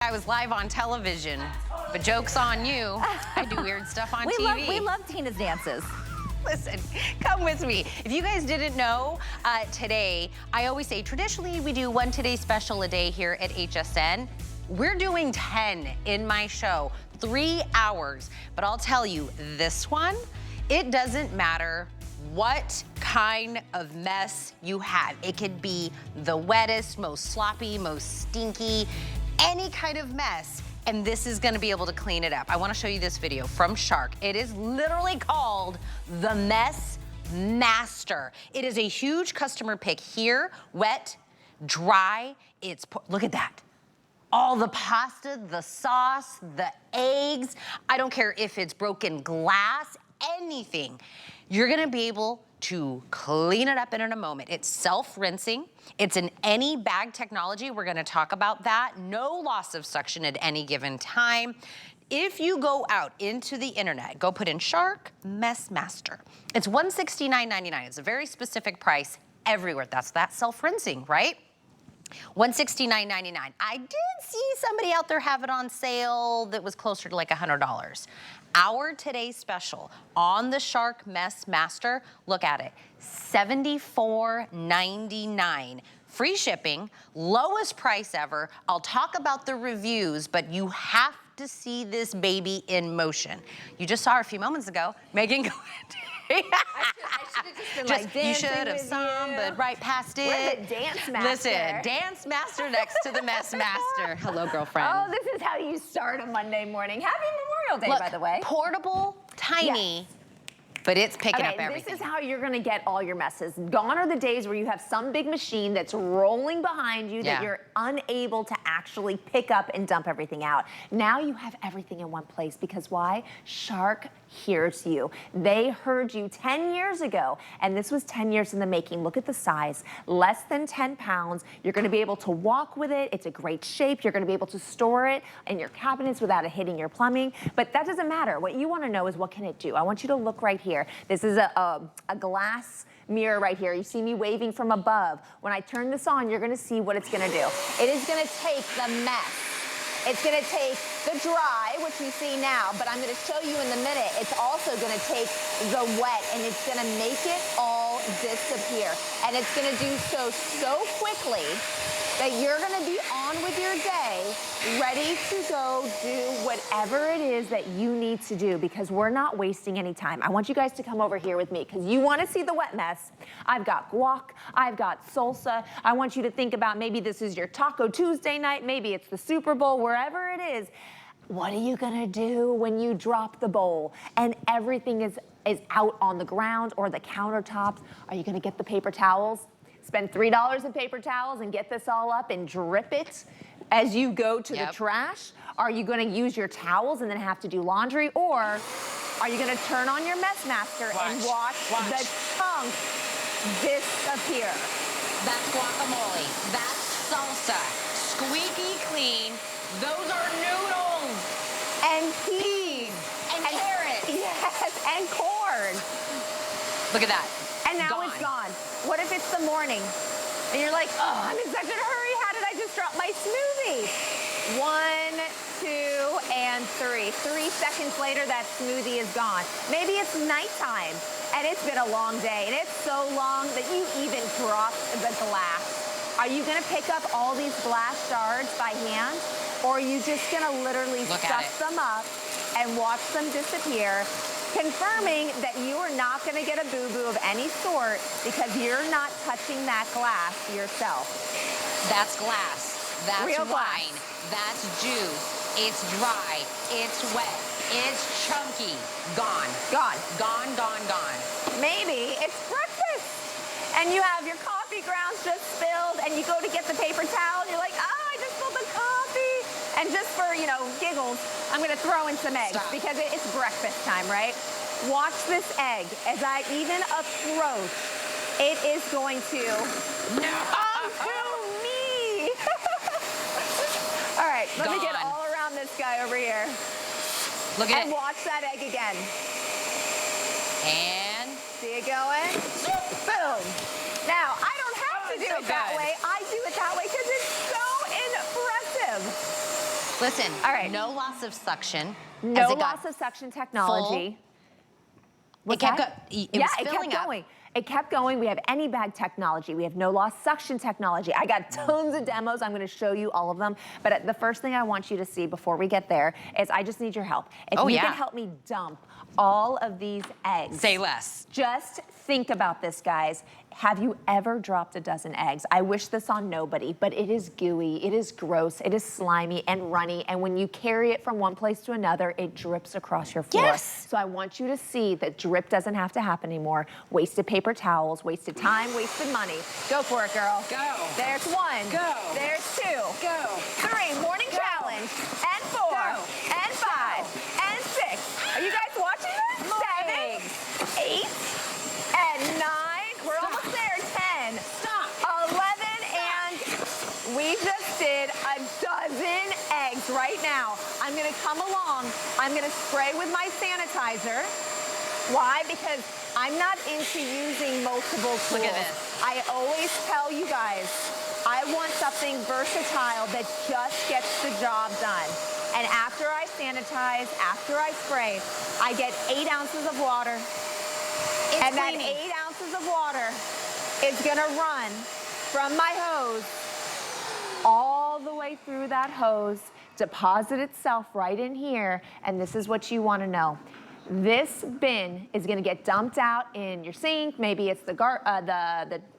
I was live on television, but joke's on you. I do weird stuff on TV. We love Tina's dances. Listen, come with me. If you guys didn't know, today, I always say, traditionally, we do one Today Special a day here at HSN. We're doing 10 in my show, 3 hours. But I'll tell you, this one, it doesn't matter what kind of mess you have. It could be the wettest, most sloppy, most stinky, any kind of mess, and this is gonna be able to clean it up. I wanna show you this video from Shark. It is literally called the MessMaster. It is a huge customer pick here, wet, dry, look at that. All the pasta, the sauce, the eggs, I don't care if it's broken glass, anything. You're gonna be able to clean it up in a moment. It's self-rinsing. It's an any bag technology. We're gonna talk about that. No loss of suction at any given time. If you go out into the internet, go put in Shark MessMaster. It's $169.99. It's a very specific price everywhere. That's that self-rinsing, right? $169.99. I did see somebody out there have it on sale that was closer to like $100. Our today's special on the Shark MessMaster, look at it, $74.99. Free shipping, lowest price ever. I'll talk about the reviews, but you have to see this baby in motion. You just saw her a few moments ago. Megan, go ahead. I should have just been like dancing. You should have some, but right past it. We're the dance master. Listen, dance master next to the mess master. Hello, girlfriend. Oh, this is how you start a Monday morning. Happy Memorial Day, Look, by the way. Portable, tiny, yes. But it's picking up everything. This is how you're gonna get all your messes. Gone are the days where you have some big machine that's rolling behind you that you're unable to actually pick up and dump everything out. Now you have everything in one place because why? Shark hears you. They heard you 10 years ago, and this was 10 years in the making. Look at the size, less than 10 pounds. You're gonna be able to walk with it. It's a great shape. You're gonna be able to store it in your cabinets without it hitting your plumbing, but that doesn't matter. What you wanna know is what can it do? I want you to look right here. This is a glass mirror right here. You see me waving from above. When I turn this on, you're gonna see what it's gonna do. It is gonna take the mess. It's gonna take the dry, which we see now, but I'm gonna show you in a minute. It's also gonna take the wet and it's gonna make it all disappear. And it's gonna do so quickly that you're gonna be on with your day, ready to go do whatever it is that you need to do because we're not wasting any time. I want you guys to come over here with me because you wanna see the wet mess. I've got guac, I've got salsa. I want you to think about maybe this is your Taco Tuesday night, maybe it's the Super Bowl, wherever it is. What are you gonna do when you drop the bowl and everything is out on the ground or the countertops? Are you gonna get the paper towels? Spend $3 in paper towels and get this all up and drip it as you go to the trash? Are you gonna use your towels and then have to do laundry? Or are you gonna turn on your MessMaster and watch the chunks disappear? That's guacamole, that's salsa, squeaky clean, those are noodles. And peas. And carrots. Yes, and corn. Look at that. And now it's gone. What if it's the morning and you're like, oh, I'm in such a hurry. How did I just drop my smoothie? 1, 2, and 3. 3 seconds later, that smoothie is gone. Maybe it's nighttime and it's been a long day and it's so long that you even dropped the glass. Are you gonna pick up all these glass shards by hand? Or are you just gonna literally suck them up and watch them disappear? Confirming that you are not gonna get a boo-boo of any sort because you're not touching that glass yourself. That's glass, that's real wine, glass. That's juice, it's dry, it's wet, it's chunky, gone. Gone. Gone, gone, gone. Maybe it's breakfast and you have your coffee grounds just spilled and you go to get the paper towel and you're like, oh, I just spilled the coffee. And just for, you know, giggles, I'm gonna throw in some eggs because it's breakfast time, right? Watch this egg. As I even approach, it is going to come to me. All right, let me get all around this guy over here. Look at it. And watch that egg again. And see it going? Boom. Now, I don't have to do it that way. I do it that way because it's so impressive. Listen, All right. no loss of suction. No loss of suction technology. It kept going. It kept going. We have any bag technology. We have no loss suction technology. I got tons of demos. I'm going to show you all of them. But the first thing I want you to see before we get there is I just need your help. If you can help me dump all of these eggs. Say less. Just think about this, guys. Have you ever dropped a dozen eggs? I wish this on nobody, but it is gooey, it is gross, it is slimy and runny, and when you carry it from one place to another, it drips across your floor. Yes. So I want you to see that drip doesn't have to happen anymore. Wasted paper towels, wasted time, wasted money. Go for it, girl. Go. There's one. Go. There's two. Go. Three. Morning challenge. And four. Go. And five. And six. Are you guys watching this? Moving. 7, 8, and 9. We're almost there. 10. Stop. 11, and we just did a dozen eggs right now. I'm gonna come along. I'm gonna spray with my sanitizer. Why? Because I'm not into using multiple tools. Look at this. I always tell you guys, I want something versatile that just gets the job done. And after I sanitize, after I spray, I get 8 ounces of water. And that 8 ounces of water is gonna run from my hose all the way through that hose, deposit itself right in here, and this is what you wanna know. This bin is gonna get dumped out in your sink, maybe it's the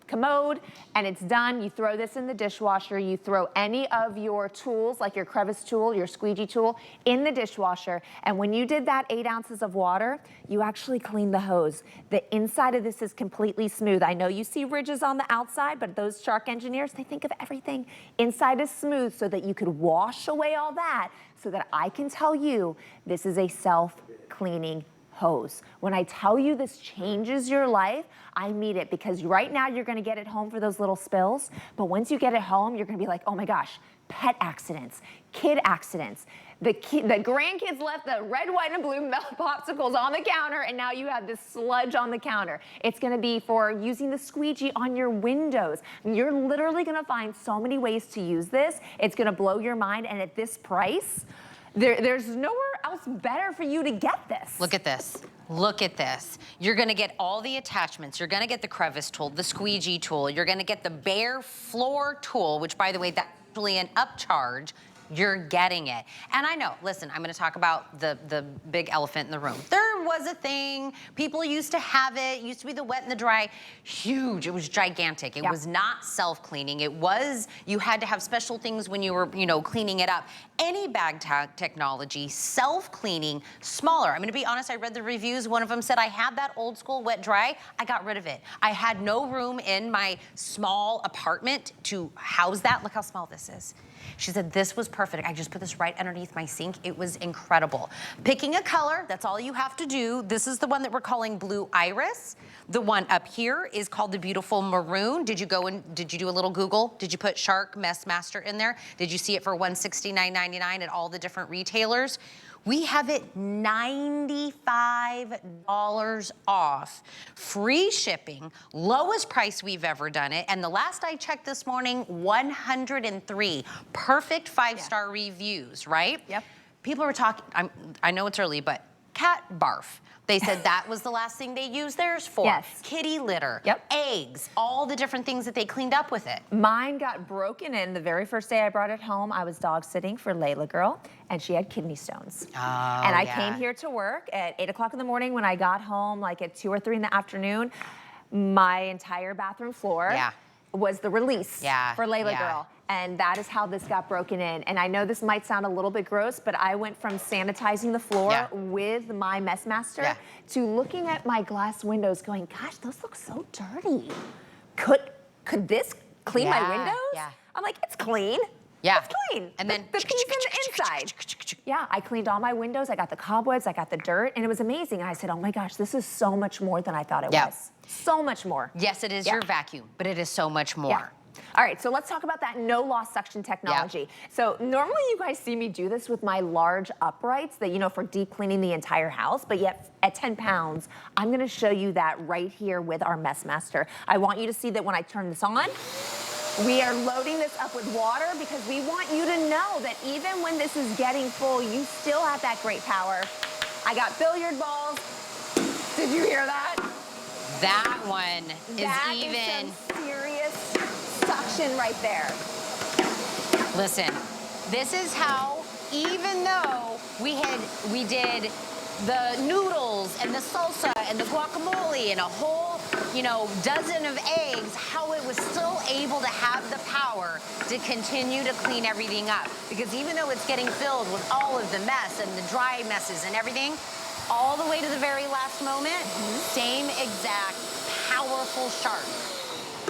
commode, and it's done. You throw this in the dishwasher, you throw any of your tools, like your Crevice tool, your Squeegee tool, in the dishwasher, and when you did that 8 ounces of water, you actually clean the hose. The inside of this is completely smooth. I know you see ridges on the outside, but those shark engineers, they think of everything inside is smooth so that you could wash away all that, so that I can tell you this is a self-cleaning hose. When I tell you this changes your life, I mean it, because right now you're gonna get it home for those little spills, but once you get it home, you're gonna be like, oh my gosh, pet accidents, kid accidents. The grandkids left the red, white, and blue popsicles on the counter, and now you have this sludge on the counter. It's gonna be for using the squeegee on your windows. You're literally gonna find so many ways to use this. It's gonna blow your mind, and at this price, there's nowhere else better for you to get this. Look at this. Look at this. You're gonna get all the attachments. You're gonna get the Crevice tool, the Squeegee tool. You're gonna get the bare floor tool, which, by the way, that's actually an upcharge. You're getting it. And I know, listen, I'm gonna talk about the big elephant in the room. There was a thing, people used to have it used to be the wet and the dry. Huge, it was gigantic. It was not self-cleaning. It was, you had to have special things when you were, cleaning it up. Any bag technology, self-cleaning, smaller. I'm gonna be honest, I read the reviews. One of them said, I had that old school wet dry, I got rid of it. I had no room in my small apartment to house that. Look how small this is. She said, this was perfect. I just put this right underneath my sink. It was incredible. Picking a color, that's all you have to do. This is the one that we're calling Blue Iris. The one up here is called the Beautiful Maroon. Did you do a little Google? Did you put Shark MessMaster in there? Did you see it for $169.99 at all the different retailers? We have it $95 off, free shipping, lowest price we've ever done it. And the last I checked this morning, 103 perfect 5-star reviews, right? Yep. People were talking, I know it's early, but cat barf. They said that was the last thing they used theirs for. Yes. Kitty litter, yep. Eggs, all the different things that they cleaned up with it. Mine got broken in the very first day I brought it home. I was dog sitting for Layla girl, and she had kidney stones. Oh, and I came here to work at 8 o'clock in the morning. When I got home, like at 2 or 3 in the afternoon, my entire bathroom floor was the release for Layla girl. And that is how this got broken in. And I know this might sound a little bit gross, but I went from sanitizing the floor with my MessMaster to looking at my glass windows going, gosh, those look so dirty. Could this clean my windows? Yeah. I'm like, it's clean. Yeah. It's clean. And then the key's in the inside. Yeah, I cleaned all my windows. I got the cobwebs, I got the dirt, and it was amazing. And I said, oh my gosh, this is so much more than I thought it was. So much more. Yes, it is your vacuum, but it is so much more. All right, so let's talk about that no loss suction technology. So normally you guys see me do this with my large uprights that, for deep cleaning the entire house, but yet at 10 pounds, I'm gonna show you that right here with our MessMaster. I want you to see that when I turn this on, We are loading this up with water because we want you to know that even when this is getting full, you still have that great power. I got billiard balls. Did you hear that? That one is That even. is some serious suction right there. Listen, this is how, even though we did the noodles and the salsa and the guacamole and a whole, dozen of eggs, how it was still able to have the power to continue to clean everything up. Because even though it's getting filled with all of the mess and the dry messes and everything, all the way to the very last moment, same exact powerful shark.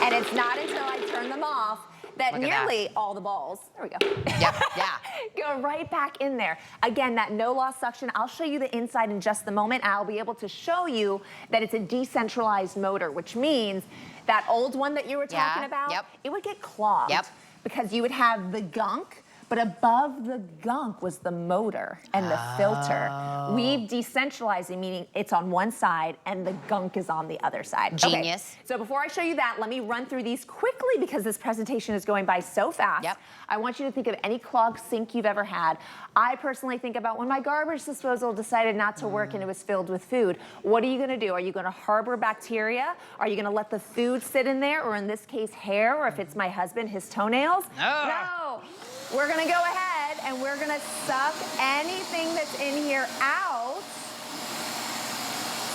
And it's not until I turn them off that Look at nearly all the balls, there we go. Yep, yeah. Go right back in there. Again, that no loss suction, I'll show you the inside in just a moment. I'll be able to show you that it's a decentralized motor, which means that old one that you were talking about, it would get clogged because you would have the gunk, but above the gunk was the motor and the filter. We've decentralized it, meaning it's on one side and the gunk is on the other side. Genius. Okay. So before I show you that, let me run through these quickly because this presentation is going by so fast. I want you to think of any clogged sink you've ever had. I personally think about when my garbage disposal decided not to work and it was filled with food. What are you gonna do? Are you gonna harbor bacteria? Are you gonna let the food sit in there? Or in this case, hair, or if it's my husband, his toenails? No. We're gonna go ahead and we're gonna suck anything that's in here out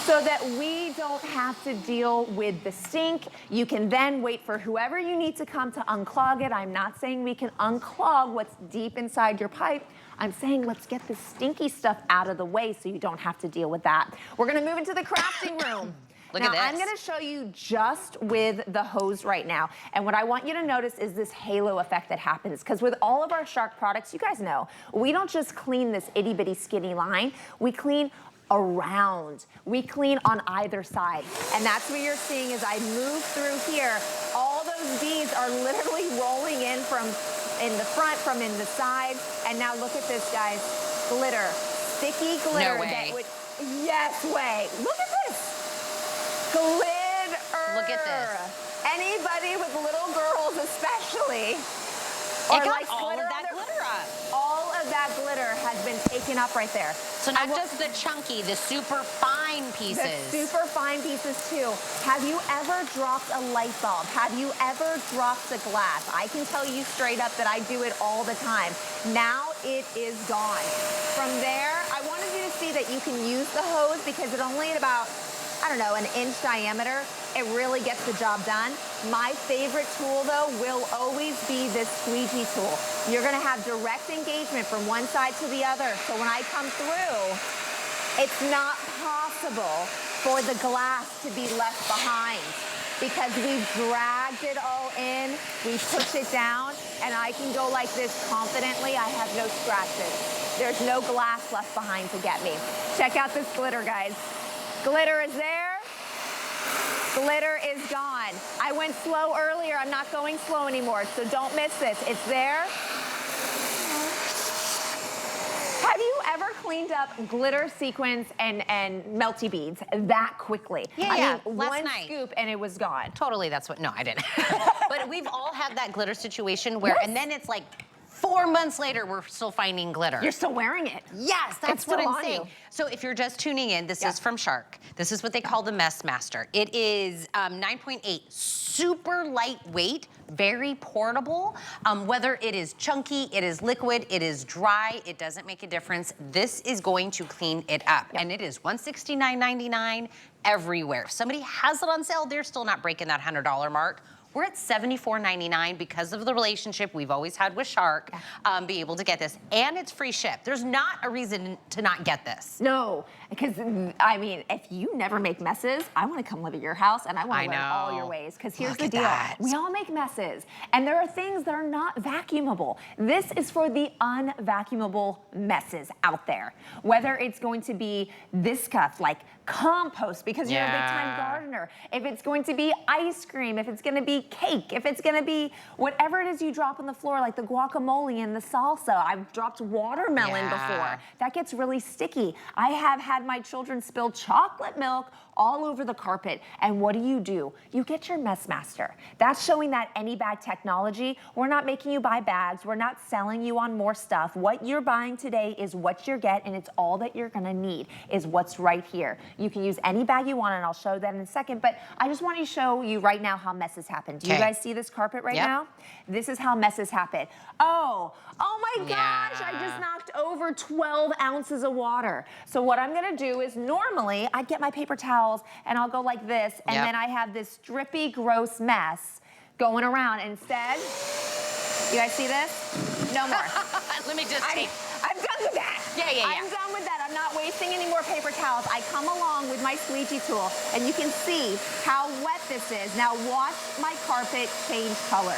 so that we don't have to deal with the stink. You can then wait for whoever you need to come to unclog it. I'm not saying we can unclog what's deep inside your pipe. I'm saying let's get the stinky stuff out of the way so you don't have to deal with that. We're gonna move into the crafting room. Look now, at this. I'm gonna show you just with the hose right now. And what I want you to notice is this halo effect that happens. Because with all of our Shark products, you guys know, we don't just clean this itty bitty skinny line, we clean around. We clean on either side. And that's what you're seeing as I move through here. All those beads are literally rolling in from in the front, from in the side. And now look at this, guys. Glitter, sticky glitter. No way. Yes way. Look at this. Glitter. Look at this. Anybody with little girls especially. It got all of that glitter up. All of that glitter has been taken up right there. So not just the chunky, the super fine pieces. The super fine pieces too. Have you ever dropped a light bulb? Have you ever dropped a glass? I can tell you straight up that I do it all the time. Now it is gone. From there, I wanted you to see that you can use the hose because it's only at about, I don't know, an inch diameter. It really gets the job done. My favorite tool though will always be this squeegee tool. You're gonna have direct engagement from one side to the other. So when I come through, it's not possible for the glass to be left behind because we've dragged it all in, we push it down, and I can go like this confidently. I have no scratches. There's no glass left behind to get me. Check out this glitter, guys. Glitter is there. Glitter is gone. I went slow earlier. I'm not going slow anymore, so don't miss this. It's there. Have you ever cleaned up glitter sequins and melty beads that quickly? Yeah, I mean, last one night. scoop and it was gone. Totally, that's what, no, I didn't. But we've all had that glitter situation where, and then it's like 4 months later, we're still finding glitter. You're still wearing it. Yes, that's what I'm saying. You. So if you're just tuning in, this is from Shark. This is what they call the MessMaster. It is 9.8, super lightweight, very portable. Whether it is chunky, it is liquid, it is dry, it doesn't make a difference. This is going to clean it up. And it is $169.99 everywhere. If somebody has it on sale, they're still not breaking that $100 mark. We're at $74.99 because of the relationship we've always had with Shark, be able to get this. And it's free ship. There's not a reason to not get this. No, because I mean, if you never make messes, I want to come live at your house and I want to learn all your ways. Because here's the deal. We all make messes. And there are things that are not vacuumable. This is for the unvacuumable messes out there. Whether it's going to be this stuff like compost because you're a big time gardener. If it's going to be ice cream, if it's going to be cake, if it's gonna be whatever it is you drop on the floor, like the guacamole and the salsa. I've dropped watermelon before. That gets really sticky. I have had my children spill chocolate milk all over the carpet. And what do? You get your MessMaster. That's showing that any bag technology. We're not making you buy bags. We're not selling you on more stuff. What you're buying today is what you're getting, and it's all that you're gonna need is what's right here. You can use any bag you want, and I'll show that in a second, but I just want to show you right now how messes happen. Do you guys see this carpet right now? This is how messes happen. Oh my gosh, I just knocked over 12 ounces of water. So what I'm gonna do is normally I'd get my paper towels and I'll go like this, and then I have this drippy, gross mess going around. Instead, you guys see this? No more. Let me just take. I'm done with that. I'm done with that. I'm not wasting any more paper towels. I come along with my squeegee tool, and you can see how wet this is. Now watch my carpet change color.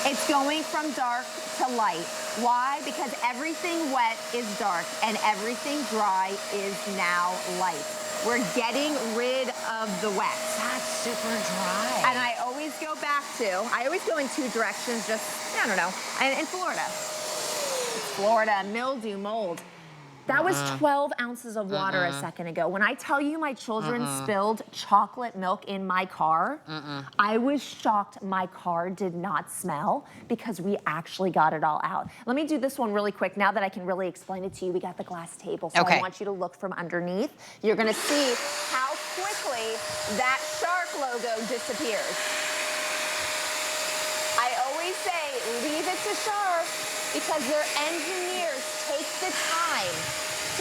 It's going from dark to light. Why? Because everything wet is dark, and everything dry is now light. We're getting rid of the wet. That's super dry. And I always go back to, I always go in two directions, just, I don't know, in Florida. Florida, mildew, mold. That was 12 ounces of water a second ago. When I tell you my children spilled chocolate milk in my car, I was shocked my car did not smell because we actually got it all out. Let me do this one really quick now that I can really explain it to you. We got the glass table, so I want you to look from underneath. You're gonna see how quickly that shark logo disappears. I always say, leave it to Shark, because their engineers take the time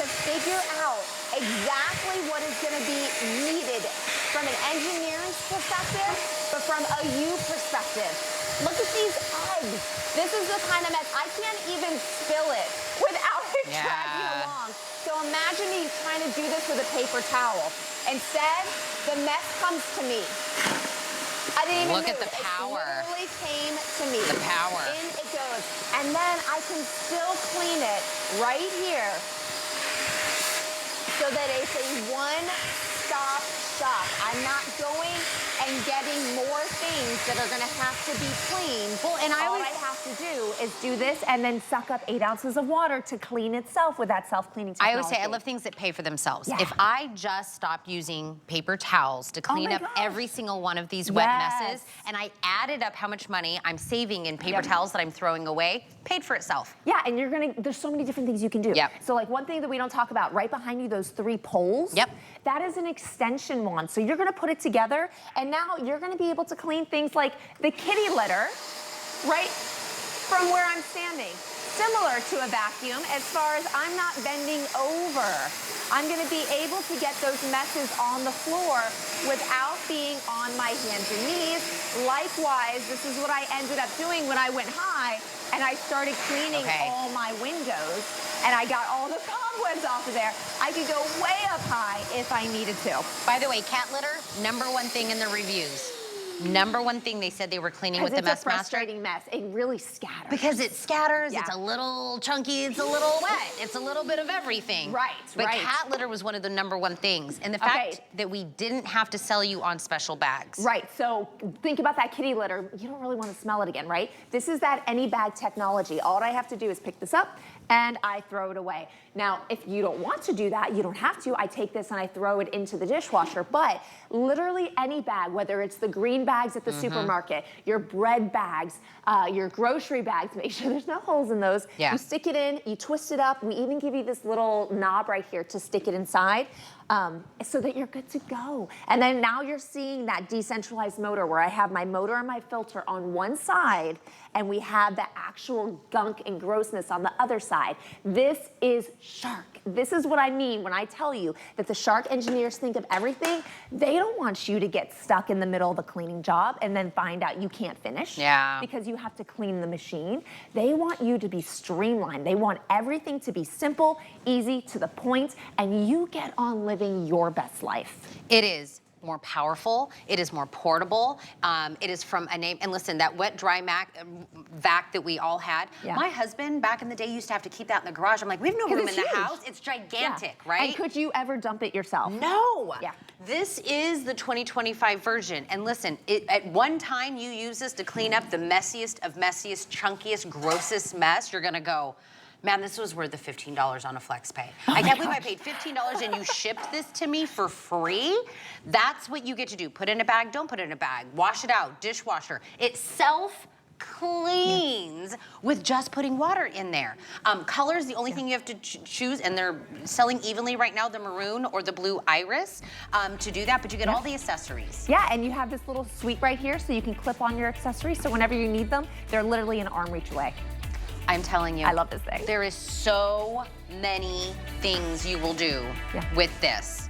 to figure out exactly what is going to be needed from an engineer's perspective, but from a you perspective. Look at these eggs. This is the kind of mess. I can't even spill it without it dragging along. So imagine me trying to do this with a paper towel. Instead, the mess comes to me. I didn't even look at the power. It literally came to me. The power. In it goes. And then I can still clean it right here so that it's a one-stop shop. I'm not going and getting more things that are gonna have to be cleaned. Well, and all I have to do is do this and then suck up 8 ounces of water to clean itself with that self-cleaning technology. I always say I love things that pay for themselves. If I just stopped using paper towels to clean up every single one of these wet messes, and I added up how much money I'm saving in paper towels that I'm throwing away, paid for itself. Yeah, and you're gonna, there's so many different things you can do. So like one thing that we don't talk about, right behind you, those 3 poles, that is an extension wand. So you're gonna put it together, and now you're gonna be able to clean things like the kitty litter, right from where I'm standing. Similar to a vacuum, as far as I'm not bending over. I'm gonna be able to get those messes on the floor without being on my hands and knees. Likewise, this is what I ended up doing when I went high and I started cleaning all my windows, and I got all the cobwebs off of there. I could go way up high if I needed to. By the way, cat litter, #1 thing in the reviews. #1 thing they said they were cleaning with the MessMaster. It's a frustrating mess. It really scatters. Because it scatters, it's a little chunky, it's a little wet, it's a little bit of everything. But cat litter was one of the #1 things. And the fact that we didn't have to sell you on special bags. So think about that kitty litter. You don't really want to smell it again, right? This is that any bag technology. All I have to do is pick this up and I throw it away. Now, if you don't want to do that, you don't have to. I take this and I throw it into the dishwasher. But literally any bag, whether it's the green bags at the supermarket, your bread bags, your grocery bags, make sure there's no holes in those. You stick it in, you twist it up. We even give you this little knob right here to stick it inside. So that you're good to go. And then now you're seeing that decentralized motor where I have my motor and my filter on one side, and we have the actual gunk and grossness on the other side. This is Shark. This is what I mean when I tell you that the Shark engineers think of everything. They don't want you to get stuck in the middle of a cleaning job and then find out you can't finish because you have to clean the machine. They want you to be streamlined. They want everything to be simple, easy, to the point, and you get on living your best life. It is more powerful. It is more portable. It is from a name, and listen, that wet dry vac that we all had. Yeah. My husband back in the day used to have to keep that in the garage. I'm like, we have no room in the house. It's gigantic, right? And could you ever dump it yourself? No. Yeah. This is the 2025 version. And listen, at one time you use this to clean up the messiest of messiest, chunkiest, grossest mess, you're gonna go, man, this was worth the $15 on a flex pay. I can't believe I paid $15 and you shipped this to me for free. That's what you get to do. Put it in a bag, don't put it in a bag. Wash it out, dishwasher. It self-cleans with just putting water in there. Colors, the only thing you have to choose, and they're selling evenly right now, the maroon or the blue iris to do that, but you get all the accessories. Yeah, and you have this little suite right here so you can clip on your accessories, so whenever you need them, they're literally an arm reach away. I'm telling you. I love this thing. There is so many things you will do with this.